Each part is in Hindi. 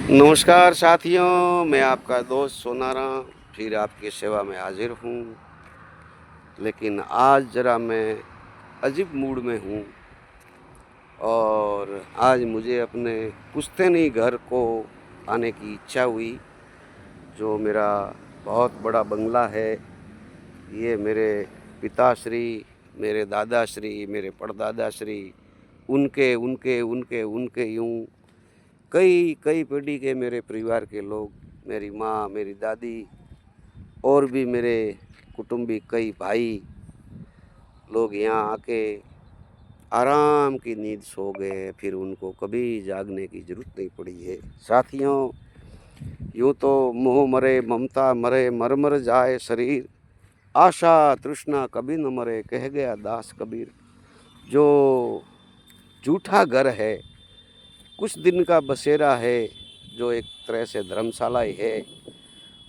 नमस्कार साथियों, मैं आपका दोस्त सोनारा फिर आपकी सेवा में हाजिर हूँ। लेकिन आज ज़रा मैं अजीब मूड में हूँ और आज मुझे अपने पुश्तैनी घर को आने की इच्छा हुई। जो मेरा बहुत बड़ा बंगला है, ये मेरे पिताश्री, मेरे दादाश्री, मेरे परदादाश्री, उनके उनके उनके उनके यूँ कई कई पीढ़ी के मेरे परिवार के लोग, मेरी माँ, मेरी दादी और भी मेरे कुटुंबी कई भाई लोग यहाँ आके आराम की नींद सो गए। फिर उनको कभी जागने की ज़रूरत नहीं पड़ी है। साथियों, यूँ तो मोह मरे ममता मरे, मर मर जाए शरीर, आशा तृष्णा कभी न मरे, कह गया दास कबीर। जो झूठा घर है, कुछ दिन का बसेरा है, जो एक तरह से धर्मशाला ही है।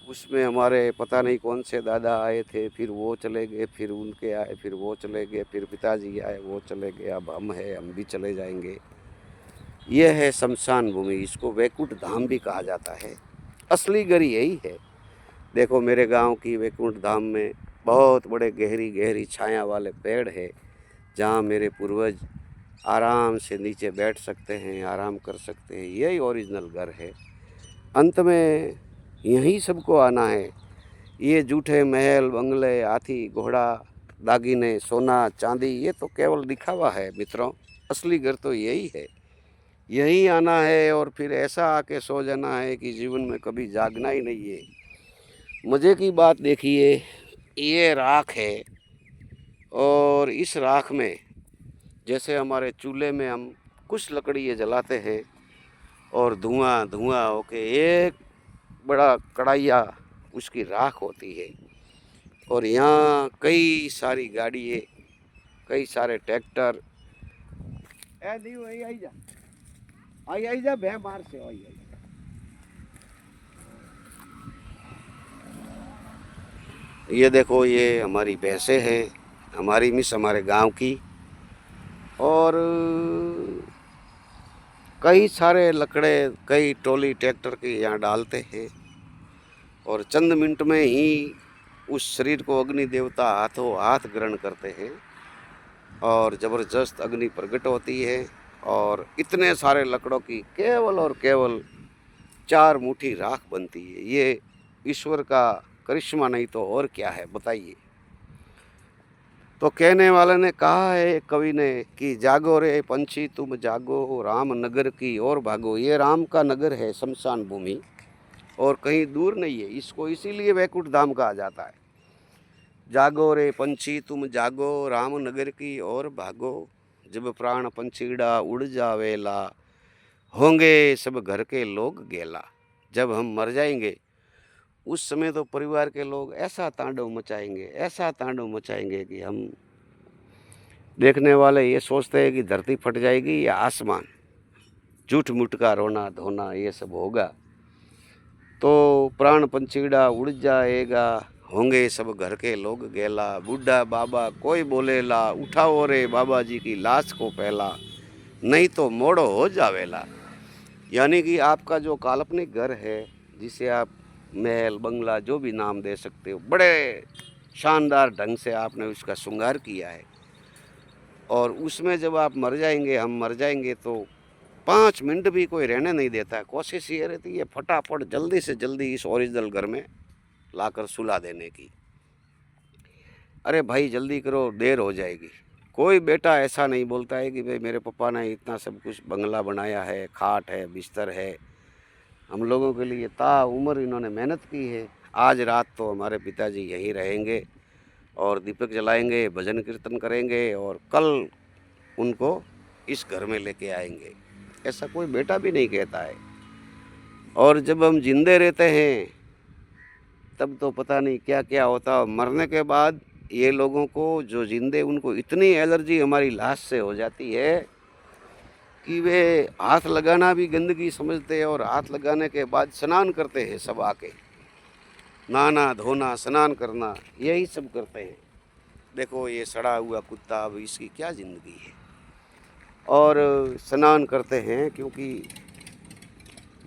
उसमें हमारे पता नहीं कौन से दादा आए थे, फिर वो चले गए, फिर उनके आए, फिर वो चले गए, फिर पिताजी आए, वो चले गए, अब हम हैं, हम भी चले जाएंगे। यह है शमशान भूमि, इसको वैकुंठ धाम भी कहा जाता है। असली घर यही है। देखो मेरे गांव की वैकुंठ धाम में बहुत बड़े गहरी गहरी छाया वाले पेड़ है, जहाँ मेरे पूर्वज आराम से नीचे बैठ सकते हैं, आराम कर सकते हैं। यही ओरिजिनल घर है। अंत में यहीं सबको आना है। ये जूठे महल, बंगले, हाथी, घोड़ा, दागीने, सोना, चांदी, ये तो केवल दिखावा है मित्रों। असली घर तो यही है। यहीं आना है और फिर ऐसा आके सो जाना है कि जीवन में कभी जागना ही नहीं है। मज़े की बात देखिए, ये राख है और इस राख में जैसे हमारे चूल्हे में हम कुछ लकड़ी जलाते हैं और धुआं धुआं होके एक बड़ा कढ़ाइया उसकी राख होती है। और यहाँ कई सारी गाड़ी है, कई सारे ट्रैक्टर। ए नहीं वही आई जा भै मार से आई। ये देखो, ये हमारी भैंसें हैं, हमारी मिस हमारे गांव की। और कई सारे लकड़े, कई टोली ट्रैक्टर के यहाँ डालते हैं और चंद मिनट में ही उस शरीर को अग्नि देवता हाथों हाथ ग्रहण करते हैं और ज़बरदस्त अग्नि प्रकट होती है। और इतने सारे लकड़ों की केवल और केवल 4 मुट्ठी राख बनती है। ये ईश्वर का करिश्मा नहीं तो और क्या है, बताइए। तो कहने वाले ने कहा है, कवि ने, कि जागो रे पंछी तुम जागो, राम नगर की ओर भागो। ये राम का नगर है शमशान भूमि, और कहीं दूर नहीं है। इसको इसीलिए वैकुंठ धाम कहा जाता है। जागो रे पंछी तुम जागो, राम नगर की ओर भागो, जब प्राण पंछीड़ा उड़ जावेला, होंगे सब घर के लोग गेला। जब हम मर जाएंगे उस समय तो परिवार के लोग ऐसा तांडव मचाएंगे, ऐसा तांडव मचाएंगे कि हम देखने वाले ये सोचते हैं कि धरती फट जाएगी या आसमान। झूठ मूठ का रोना धोना ये सब होगा। तो प्राण पंछीड़ा उड़ जाएगा, होंगे सब घर के लोग गेला, बूढ़ा बाबा कोई बोलेला, उठाओ रे बाबा जी की लाश को पहला, नहीं तो मोड़ो हो जावेला। यानी कि आपका जो काल्पनिक घर है, जिसे आप महल बंगला जो भी नाम दे सकते हो, बड़े शानदार ढंग से आपने उसका श्रृंगार किया है, और उसमें जब आप मर जाएंगे, हम मर जाएंगे, तो 5 मिनट भी कोई रहने नहीं देता है। कोशिश ये रहती है फटाफट जल्दी से जल्दी इस ओरिजिनल घर में लाकर सुला देने की। अरे भाई जल्दी करो, देर हो जाएगी। कोई बेटा ऐसा नहीं बोलता है कि भाई मेरे पापा ने इतना सब कुछ बंगला बनाया है, खाट है, बिस्तर है, हम लोगों के लिए ताउम्र इन्होंने मेहनत की है। आज रात तो हमारे पिताजी यहीं रहेंगे और दीपक जलाएंगे, भजन कीर्तन करेंगे, और कल उनको इस घर में लेके आएंगे। ऐसा कोई बेटा भी नहीं कहता है। और जब हम जिंदे रहते हैं तब तो पता नहीं क्या क्या होता। मरने के बाद ये लोगों को, जो जिंदे, उनको इतनी एलर्जी हमारी लाश से हो जाती है कि वे हाथ लगाना भी गंदगी समझते हैं, और हाथ लगाने के बाद स्नान करते हैं सब आके। नहाना धोना स्नान करना यही सब करते हैं। देखो ये सड़ा हुआ कुत्ता, अब इसकी क्या ज़िंदगी है। और स्नान करते हैं क्योंकि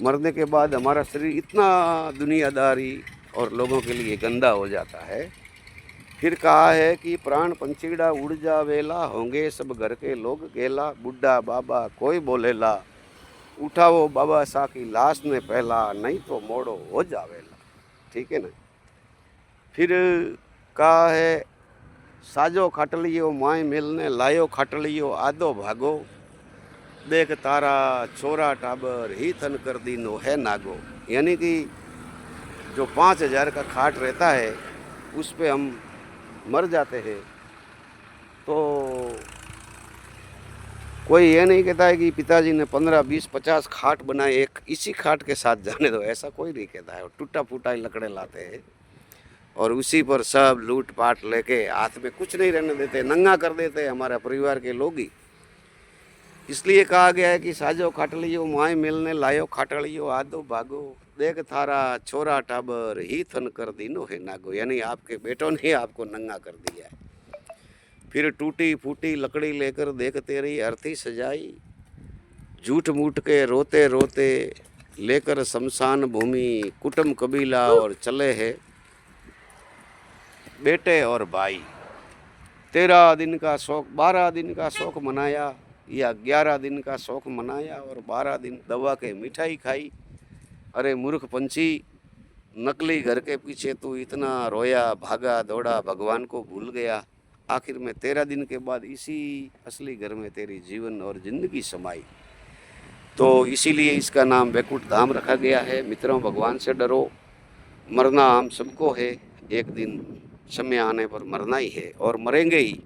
मरने के बाद हमारा शरीर इतना दुनियादारी और लोगों के लिए गंदा हो जाता है। फिर कहा है कि प्राण पंछीड़ा उड़ जावेला, होंगे सब घर के लोग गेला, बुढ़ा बाबा कोई बोलेला, उठाओ बाबा सा की लाश ने पहला, नहीं तो मोड़ो हो जावेला। ठीक है ना। फिर कहा है साजो खाटलियो माय मिलने लायो खाटलियो आदो भागो, देख तारा छोरा टाबर ही थन कर दीनो है नागो। यानी कि जो 5,000 का खाट रहता है उस पे हम मर जाते हैं तो कोई ये नहीं कहता है कि पिताजी ने 15, 20, 50 खाट बनाए, एक इसी खाट के साथ जाने दो, ऐसा कोई नहीं कहता है। टूटा फूटा ही लकड़े लाते हैं और उसी पर सब लूट पाट लेके हाथ में कुछ नहीं रहने देते, नंगा कर देते हैं हमारे परिवार के लोग ही। इसलिए कहा गया है कि साजो खाटलियो माय मिलने लायो खाटलियो आदो भागो, देख थारा छोरा टाबर ही थन कर दीनो है नागो। यानी आपके बेटों ने आपको नंगा कर दिया है। फिर टूटी फूटी लकड़ी लेकर देख तेरी अर्थी सजाई, झूठ मूठ के रोते रोते लेकर शमशान भूमि, कुटुंब कबीला और चले हैं बेटे और भाई। 13 दिन का शौक, 12 दिन का शौक मनाया या 11 दिन का शौक मनाया और 12 दिन दबा के मिठाई खाई। अरे मूर्ख पंछी, नकली घर के पीछे तू इतना रोया भागा दौड़ा, भगवान को भूल गया। आखिर में 13 दिन के बाद इसी असली घर में तेरी जीवन और जिंदगी समाई। तो इसीलिए इसका नाम बैकुंठ धाम रखा गया है। मित्रों, भगवान से डरो, मरना हम सबको है, एक दिन समय आने पर मरना ही है और मरेंगे ही।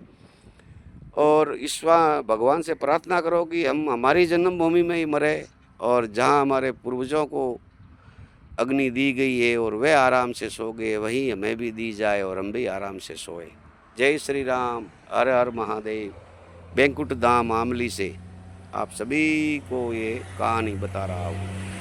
और ईश्वर भगवान से प्रार्थना करो कि हम हमारी जन्मभूमि में ही मरे और जहाँ हमारे पूर्वजों को अग्नि दी गई है और वे आराम से सो गए, वहीं हमें भी दी जाए और हम भी आराम से सोए। जय श्री राम, हर हर महादेव। बैकुंठ धाम आमली से आप सभी को ये कहानी बता रहा हूँ।